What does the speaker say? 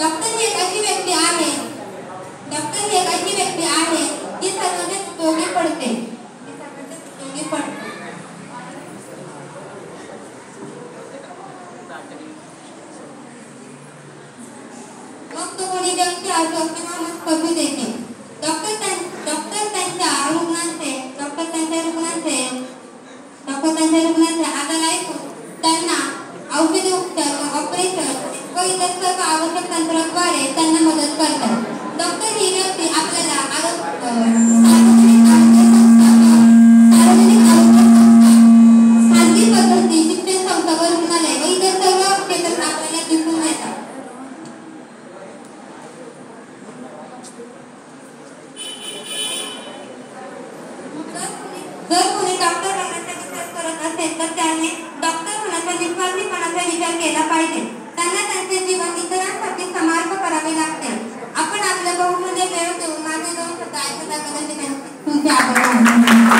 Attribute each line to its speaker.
Speaker 1: Doctor ही एक अशी व्यक्ती आहे जी सर्वांना उपयोगी पडते. मग तो कोणी व्यक्ती असो किंवा मग पशु देखील. डॉक्टर त्यांच्या रुग्णांचे आजार ऐकून त्यांना औषधी उपचार, ऑपरेशन व इतर सर्व आवश्यक तंत्राद्वारे त्यांना मदत करतात. डॉक्टर ही व्यक्ती आपल्याला खाजगी पद्धती, शिक्षण संस्था व रुग्णालय व इतर सर्व क्षेत्रात आपल्याला दिसून येतात. जर कोणी डॉक्टर होण्याचा विचार करत असेल तर त्याने डॉक्टर होण्याचा निस्वार्थीपणाचा विचार केला पाहिजे. त्यांना त्यांचे जीवन इतरांसाठी समर्पण करावे लागते. आपण आपल्या बहुमूल्य वेळ देऊन माझे 2 शब्द ऐकत तुमचे आभार.